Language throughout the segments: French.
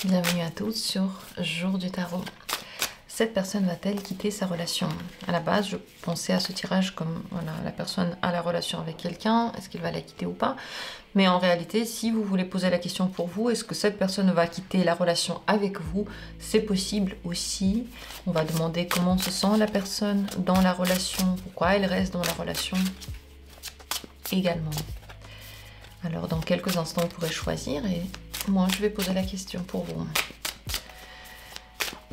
Bienvenue à tous sur Jour du Tarot. Cette personne va-t-elle quitter sa relation? À la base, je pensais à ce tirage comme voilà, la personne a la relation avec quelqu'un, est-ce qu'il va la quitter ou pas? Mais en réalité, si vous voulez poser la question pour vous, est-ce que cette personne va quitter la relation avec vous? C'est possible aussi. On va demander comment se sent la personne dans la relation, pourquoi elle reste dans la relation également. Alors dans quelques instants, vous pourrez choisir et moi je vais poser la question pour vous.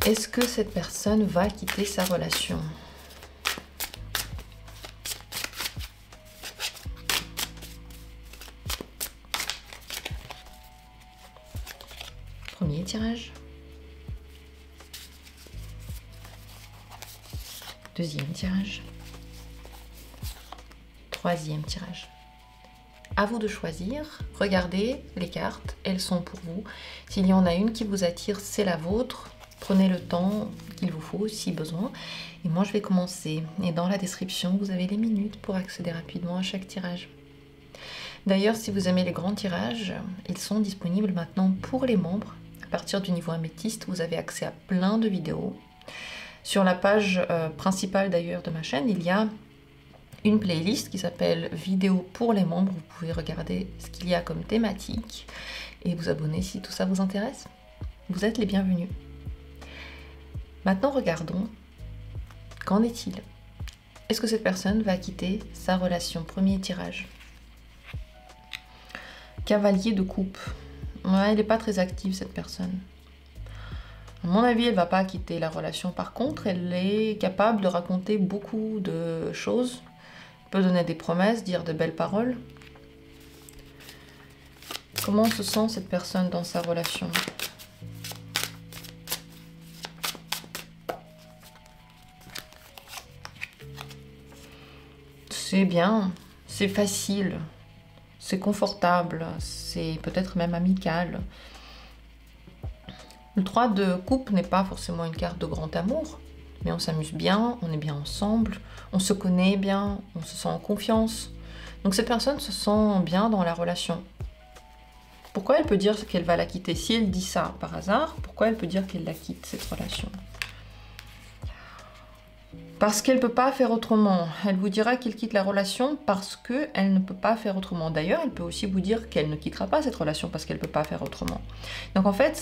Est-ce que cette personne va quitter sa relation? Premier tirage. Deuxième tirage. Troisième tirage. À vous de choisir. Regardez les cartes, elles sont pour vous. S'il y en a une qui vous attire, c'est la vôtre. Prenez le temps qu'il vous faut si besoin. Et moi, je vais commencer. Et dans la description, vous avez les minutes pour accéder rapidement à chaque tirage. D'ailleurs, si vous aimez les grands tirages, ils sont disponibles maintenant pour les membres. À partir du niveau améthyste, vous avez accès à plein de vidéos. Sur la page principale d'ailleurs de ma chaîne, il y a une playlist qui s'appelle Vidéos pour les membres. Vous pouvez regarder ce qu'il y a comme thématique et vous abonner si tout ça vous intéresse. Vous êtes les bienvenus. Maintenant, regardons. Qu'en est-il? Est-ce que cette personne va quitter sa relation? Premier tirage. Cavalier de coupe. Ouais, elle n'est pas très active, cette personne. À mon avis, elle ne va pas quitter la relation. Par contre, elle est capable de raconter beaucoup de choses. Elle peut donner des promesses, dire de belles paroles. Comment se sent cette personne dans sa relation? C'est bien, c'est facile, c'est confortable, c'est peut-être même amical. Le 3 de coupe n'est pas forcément une carte de grand amour, mais on s'amuse bien, on est bien ensemble, on se connaît bien, on se sent en confiance. Donc cette personne se sent bien dans la relation. Pourquoi elle peut dire qu'elle va la quitter? Si elle dit ça par hasard, pourquoi elle peut dire qu'elle la quitte, cette relation? Parce qu'elle ne peut pas faire autrement. Elle vous dira qu'elle quitte la relation parce qu'elle ne peut pas faire autrement. D'ailleurs, elle peut aussi vous dire qu'elle ne quittera pas cette relation parce qu'elle ne peut pas faire autrement. Donc en fait,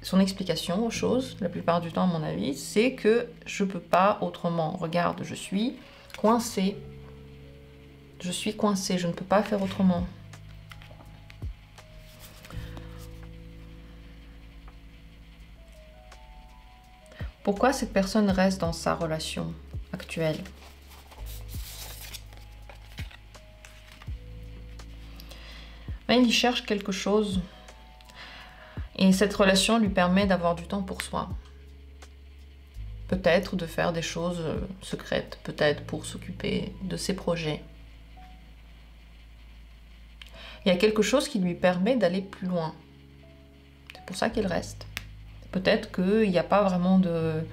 son explication aux choses, la plupart du temps à mon avis, c'est que je ne peux pas autrement. Regarde, je suis coincée. Je suis coincée, je ne peux pas faire autrement. Pourquoi cette personne reste dans sa relation actuelle? Il cherche quelque chose et cette relation lui permet d'avoir du temps pour soi. Peut-être de faire des choses secrètes, peut-être pour s'occuper de ses projets. Il y a quelque chose qui lui permet d'aller plus loin. C'est pour ça qu'elle reste. Peut-être qu'il n'y a pas vraiment de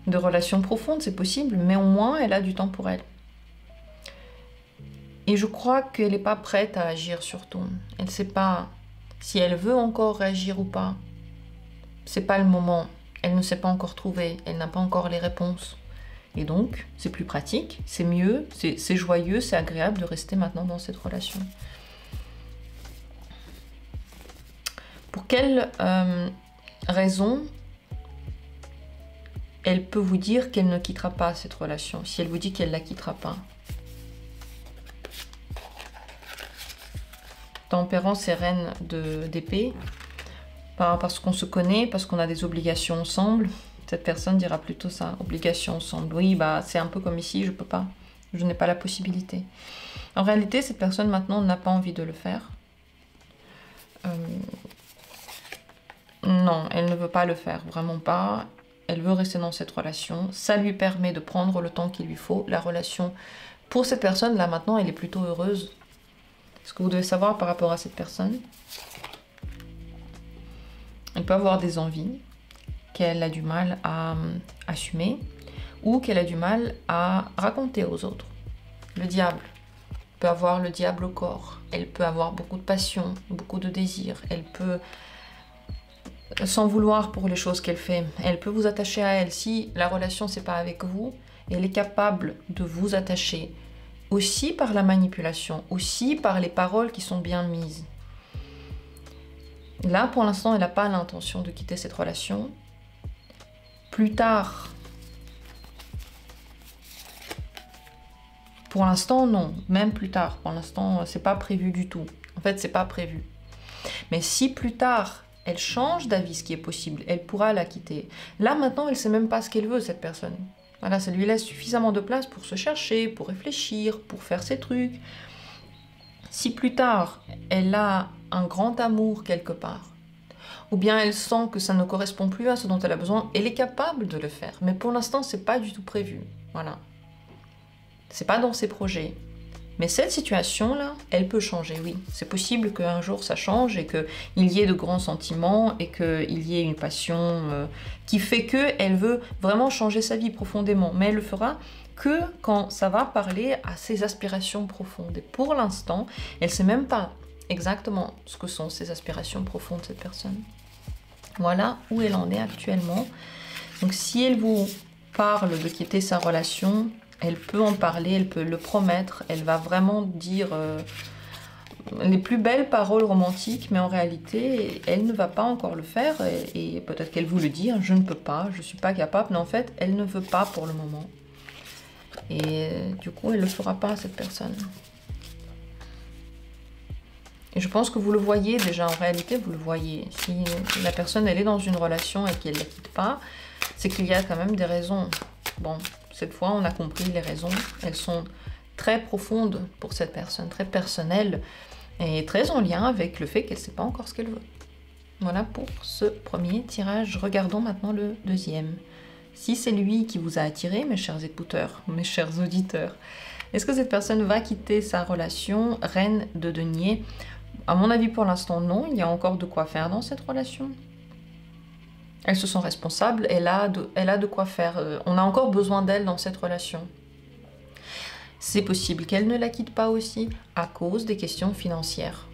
relation profonde, c'est possible, mais au moins elle a du temps pour elle. Et je crois qu'elle n'est pas prête à agir surtout. Elle ne sait pas si elle veut encore réagir ou pas. C'est pas le moment. Elle ne s'est pas encore trouvée, elle n'a pas encore les réponses. Et donc, c'est plus pratique, c'est mieux, c'est joyeux, c'est agréable de rester maintenant dans cette relation. Pour quelle raison elle peut vous dire qu'elle ne quittera pas cette relation, si elle vous dit qu'elle ne la quittera pas? Tempérance et reine d'épée. Parce qu'on se connaît, parce qu'on a des obligations ensemble. Cette personne dira plutôt ça, obligations ensemble. Oui, bah c'est un peu comme ici, je peux pas. Je n'ai pas la possibilité. En réalité, cette personne maintenant n'a pas envie de le faire. Non, elle ne veut pas le faire, vraiment pas. Elle veut rester dans cette relation. Ça lui permet de prendre le temps qu'il lui faut. La relation, pour cette personne, là maintenant, elle est plutôt heureuse. Ce que vous devez savoir par rapport à cette personne, elle peut avoir des envies qu'elle a du mal à assumer ou qu'elle a du mal à raconter aux autres. Le diable peut avoir le diable au corps. Elle peut avoir beaucoup de passion, beaucoup de désir. Elle peut sans vouloir pour les choses qu'elle fait. Elle peut vous attacher à elle. Si la relation c'est pas avec vous, elle est capable de vous attacher. Aussi par la manipulation, aussi par les paroles qui sont bien mises. Là, pour l'instant, elle n'a pas l'intention de quitter cette relation. Plus tard, pour l'instant, non. Même plus tard, pour l'instant, c'est pas prévu du tout. En fait, c'est pas prévu. Mais si plus tard, elle change d'avis, ce qui est possible, elle pourra la quitter. Là, maintenant, elle sait même pas ce qu'elle veut, cette personne. Voilà, ça lui laisse suffisamment de place pour se chercher, pour réfléchir, pour faire ses trucs. Si plus tard, elle a un grand amour quelque part, ou bien elle sent que ça ne correspond plus à ce dont elle a besoin, elle est capable de le faire. Mais pour l'instant, c'est pas du tout prévu. Voilà. C'est pas dans ses projets. Mais cette situation-là, elle peut changer, oui. C'est possible qu'un jour ça change et qu'il y ait de grands sentiments et qu'il y ait une passion qui fait qu'elle veut vraiment changer sa vie profondément. Mais elle le fera que quand ça va parler à ses aspirations profondes. Et pour l'instant, elle ne sait même pas exactement ce que sont ses aspirations profondes, cette personne. Voilà où elle en est actuellement. Donc si elle vous parle de quitter sa relation, elle peut en parler, elle peut le promettre, elle va vraiment dire les plus belles paroles romantiques, mais en réalité, elle ne va pas encore le faire, et peut-être qu'elle vous le dit, je ne peux pas, je ne suis pas capable, mais en fait, elle ne veut pas pour le moment. Et du coup, elle ne le fera pas, cette personne. Et je pense que vous le voyez déjà, en réalité, vous le voyez. Si la personne, elle est dans une relation et qu'elle ne la quitte pas, c'est qu'il y a quand même des raisons. Bon, cette fois, on a compris les raisons. Elles sont très profondes pour cette personne, très personnelles et très en lien avec le fait qu'elle ne sait pas encore ce qu'elle veut. Voilà pour ce premier tirage. Regardons maintenant le deuxième. Si c'est lui qui vous a attiré, mes chers écouteurs, mes chers auditeurs, est-ce que cette personne va quitter sa relation? Reine de denier. À mon avis, pour l'instant, non. Il y a encore de quoi faire dans cette relation. Elle se sent responsable, elle a de quoi faire. On a encore besoin d'elle dans cette relation. C'est possible qu'elle ne la quitte pas aussi à cause des questions financières.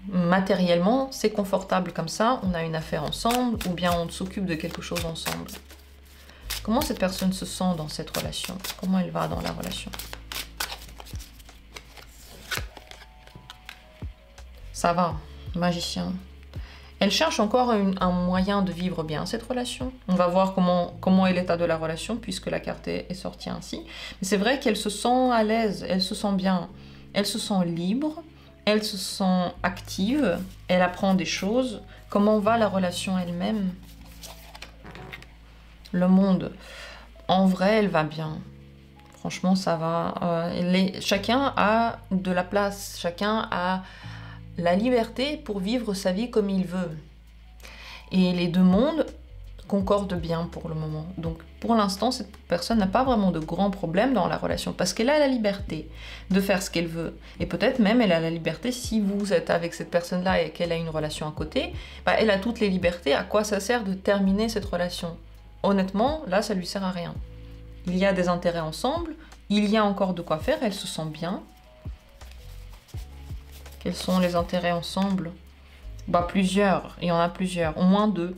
Matériellement, c'est confortable comme ça, on a une affaire ensemble, ou bien on s'occupe de quelque chose ensemble. Comment cette personne se sent dans cette relation? Comment elle va dans la relation? Ça va, magicien. Elle cherche encore un moyen de vivre bien cette relation. On va voir comment est l'état de la relation puisque la carte est sortie ainsi. Mais c'est vrai qu'elle se sent à l'aise, elle se sent bien, elle se sent libre, elle se sent active, elle apprend des choses. Comment va la relation elle-même? Le monde. En vrai, elle va bien. Franchement, ça va. Chacun a de la place, chacun a la liberté pour vivre sa vie comme il veut. Et les deux mondes concordent bien pour le moment. Donc pour l'instant, cette personne n'a pas vraiment de grands problèmes dans la relation parce qu'elle a la liberté de faire ce qu'elle veut. Et peut-être même elle a la liberté, si vous êtes avec cette personne-là et qu'elle a une relation à côté, bah, elle a toutes les libertés. À quoi ça sert de terminer cette relation? Honnêtement, là, ça lui sert à rien. Il y a des intérêts ensemble, il y a encore de quoi faire, elle se sent bien. Quels sont les intérêts ensemble? Bah plusieurs, il y en a plusieurs, au moins 2.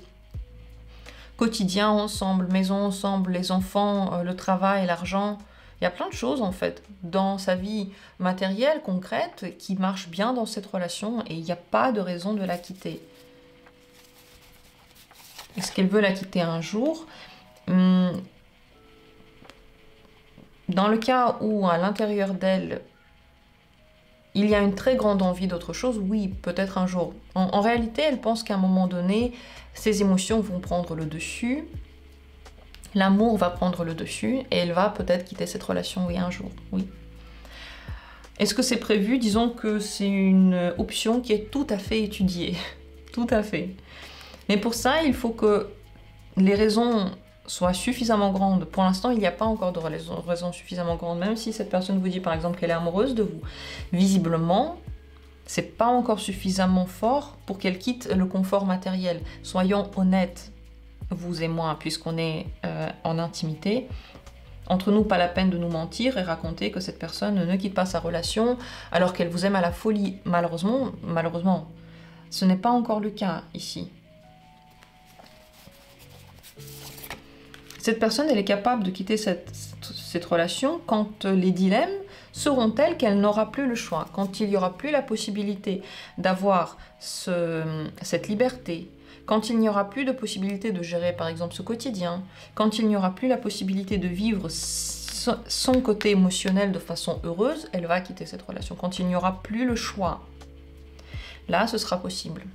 Quotidien ensemble, maison ensemble, les enfants, le travail, l'argent. Il y a plein de choses en fait dans sa vie matérielle, concrète, qui marchent bien dans cette relation et il n'y a pas de raison de la quitter. Est-ce qu'elle veut la quitter un jour? Dans le cas où à l'intérieur d'elle, il y a une très grande envie d'autre chose, oui, peut-être un jour. En réalité, elle pense qu'à un moment donné, ses émotions vont prendre le dessus, l'amour va prendre le dessus, et elle va peut-être quitter cette relation, oui, un jour, oui. Est-ce que c'est prévu? Disons que c'est une option qui est tout à fait étudiée, tout à fait. Mais pour ça, il faut que les raisons soient suffisamment grandes. Pour l'instant, il n'y a pas encore de raison suffisamment grande, même si cette personne vous dit par exemple qu'elle est amoureuse de vous. Visiblement, c'est pas encore suffisamment fort pour qu'elle quitte le confort matériel. Soyons honnêtes, vous et moi, puisqu'on est en intimité. Entre nous, pas la peine de nous mentir et raconter que cette personne ne quitte pas sa relation alors qu'elle vous aime à la folie. Malheureusement, ce n'est pas encore le cas ici. Cette personne, elle est capable de quitter cette relation quand les dilemmes seront tels qu'elle n'aura plus le choix, quand il n'y aura plus la possibilité d'avoir cette liberté, quand il n'y aura plus de possibilité de gérer par exemple ce quotidien, quand il n'y aura plus la possibilité de vivre son côté émotionnel de façon heureuse, elle va quitter cette relation. Quand il n'y aura plus le choix, là ce sera possible.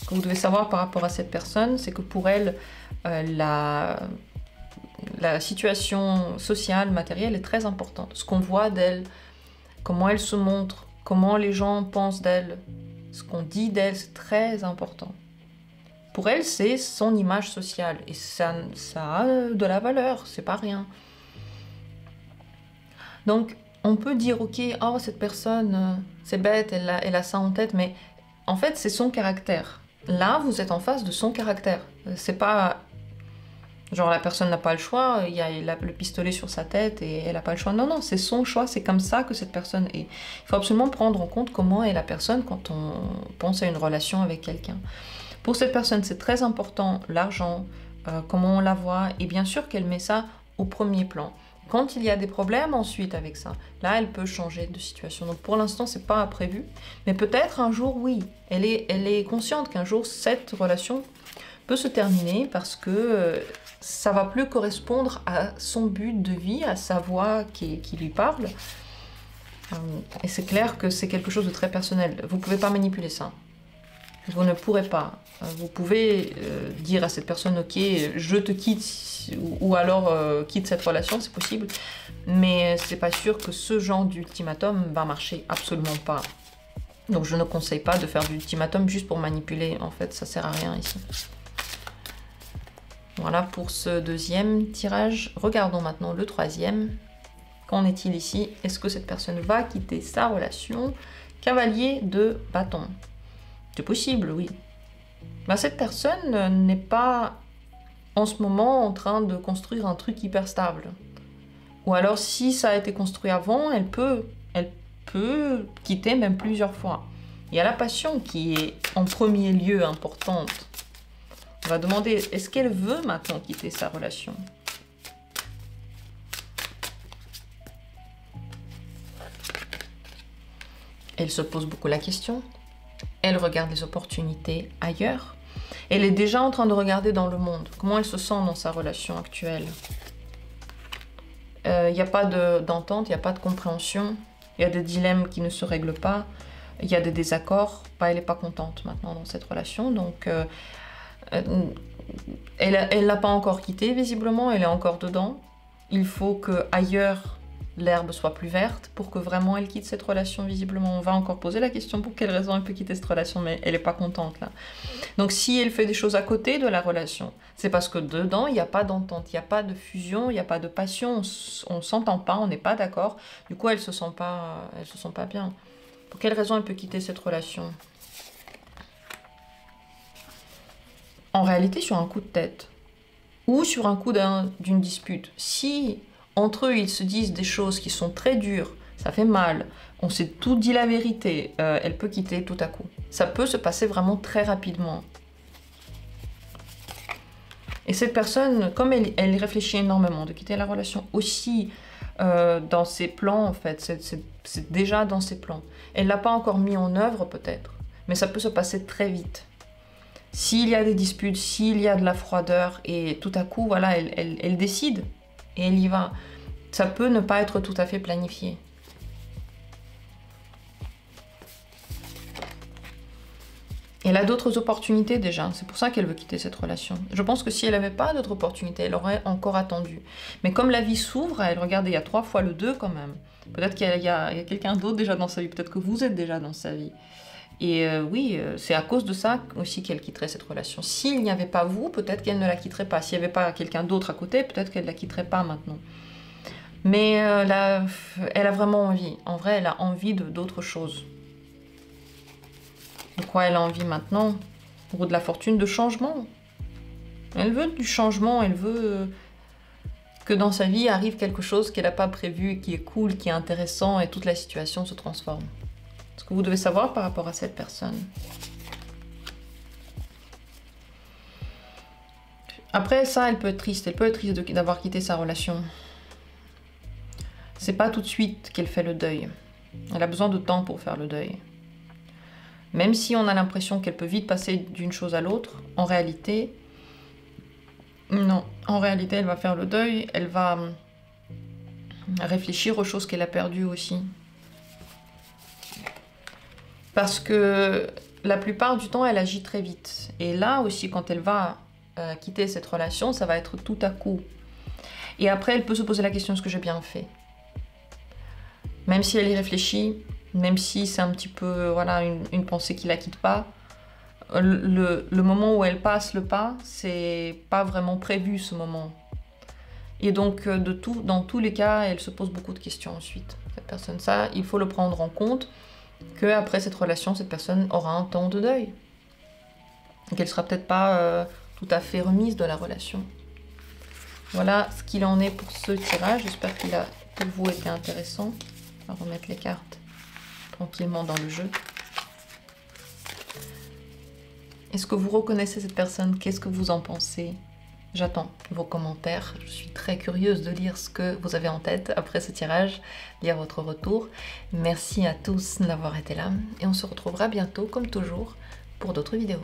Ce que vous devez savoir par rapport à cette personne, c'est que pour elle, la situation sociale, matérielle est très importante. Ce qu'on voit d'elle, comment elle se montre, comment les gens pensent d'elle, ce qu'on dit d'elle, c'est très important. Pour elle, c'est son image sociale et ça a de la valeur, c'est pas rien. Donc, on peut dire, ok, oh, cette personne, c'est bête, elle a ça en tête, mais en fait, c'est son caractère. Là, vous êtes en face de son caractère. C'est pas genre la personne n'a pas le choix, il y a le pistolet sur sa tête et elle n'a pas le choix. Non, non, c'est son choix, c'est comme ça que cette personne est. Il faut absolument prendre en compte comment est la personne quand on pense à une relation avec quelqu'un. Pour cette personne, c'est très important l'argent, comment on la voit, et bien sûr qu'elle met ça au premier plan. Quand il y a des problèmes ensuite avec ça, là, elle peut changer de situation. Donc pour l'instant, c'est pas prévu, mais peut-être un jour, oui. Elle est consciente qu'un jour, cette relation peut se terminer parce que ça va plus correspondre à son but de vie, à sa voix qui lui parle. Et c'est clair que c'est quelque chose de très personnel. Vous pouvez pas manipuler ça. Vous ne pourrez pas. Vous pouvez dire à cette personne, ok, je te quitte, ou alors quitte cette relation, c'est possible. Mais c'est pas sûr que ce genre d'ultimatum va marcher, absolument pas. Donc je ne conseille pas de faire du ultimatum juste pour manipuler. En fait, ça sert à rien ici. Voilà pour ce deuxième tirage. Regardons maintenant le troisième. Qu'en est-il ici? Est-ce que cette personne va quitter sa relation? Cavalier de bâton. C'est possible, oui. Ben, cette personne n'est pas en ce moment en train de construire un truc hyper stable. Ou alors si ça a été construit avant, elle peut quitter même plusieurs fois. Il y a la passion qui est en premier lieu importante. On va demander, est-ce qu'elle veut maintenant quitter sa relation? Elle se pose beaucoup la question. Elle regarde les opportunités ailleurs. Elle est déjà en train de regarder dans le monde. Comment elle se sent dans sa relation actuelle? Il n'y a pas d'entente, il n'y a pas de compréhension. Il y a des dilemmes qui ne se règlent pas. Il y a des désaccords. Elle n'est pas contente maintenant dans cette relation. Donc, elle l'a pas encore quitté visiblement, elle est encore dedans. Il faut que ailleurs l'herbe soit plus verte pour que vraiment elle quitte cette relation visiblement. On va encore poser la question pour quelle raison elle peut quitter cette relation, mais elle n'est pas contente là. Donc si elle fait des choses à côté de la relation, c'est parce que dedans il n'y a pas d'entente, il n'y a pas de fusion, il n'y a pas de passion, on ne s'entend pas, on n'est pas d'accord. Du coup elle se sent pas bien. Pour quelle raison elle peut quitter cette relation? En réalité sur un coup de tête ou sur un coup d'une dispute. Si entre eux ils se disent des choses qui sont très dures, ça fait mal, on s'est tout dit la vérité, elle peut quitter tout à coup. Ça peut se passer vraiment très rapidement. Et cette personne, comme elle réfléchit énormément de quitter la relation aussi dans ses plans en fait, c'est déjà dans ses plans. Elle ne l'a pas encore mis en œuvre peut-être, mais ça peut se passer très vite. S'il y a des disputes, s'il y a de la froideur, et tout à coup, voilà, elle décide, et elle y va. Ça peut ne pas être tout à fait planifié. Elle a d'autres opportunités déjà, c'est pour ça qu'elle veut quitter cette relation. Je pense que si elle n'avait pas d'autres opportunités, elle aurait encore attendu. Mais comme la vie s'ouvre, elle regardez, il y a 3 fois le 2 quand même. Peut-être qu'il y a quelqu'un d'autre déjà dans sa vie, peut-être que vous êtes déjà dans sa vie. Et oui, c'est à cause de ça aussi qu'elle quitterait cette relation. S'il n'y avait pas vous, peut-être qu'elle ne la quitterait pas. S'il n'y avait pas quelqu'un d'autre à côté, peut-être qu'elle ne la quitterait pas maintenant. Mais elle a vraiment envie. En vrai, elle a envie d'autre chose. De quoi elle a envie maintenant? Pour de la fortune, de changement. Elle veut du changement, elle veut que dans sa vie arrive quelque chose qu'elle n'a pas prévu, qui est cool, qui est intéressant, et toute la situation se transforme. Ce que vous devez savoir par rapport à cette personne. Après ça, elle peut être triste d'avoir quitté sa relation. C'est pas tout de suite qu'elle fait le deuil. Elle a besoin de temps pour faire le deuil. Même si on a l'impression qu'elle peut vite passer d'une chose à l'autre, en réalité, non. En réalité, elle va faire le deuil, elle va réfléchir aux choses qu'elle a perdues aussi. Parce que la plupart du temps, elle agit très vite. Et là aussi, quand elle va quitter cette relation, ça va être tout à coup. Et après, elle peut se poser la question, est-ce que j'ai bien fait? Même si elle y réfléchit, même si c'est un petit peu voilà, une pensée qui la quitte pas, le moment où elle passe le pas, c'est pas vraiment prévu ce moment. Et donc, dans tous les cas, elle se pose beaucoup de questions ensuite. Cette personne, ça, il faut le prendre en compte, qu'après cette relation, cette personne aura un temps de deuil. Et qu'elle sera peut-être pas tout à fait remise de la relation. Voilà ce qu'il en est pour ce tirage. J'espère qu'il a pour vous été intéressant. On va remettre les cartes tranquillement dans le jeu. Est-ce que vous reconnaissez cette personne? Qu'est-ce que vous en pensez? J'attends vos commentaires. Je suis très curieuse de lire ce que vous avez en tête après ce tirage, lire votre retour. Merci à tous d'avoir été là et on se retrouvera bientôt, comme toujours, pour d'autres vidéos.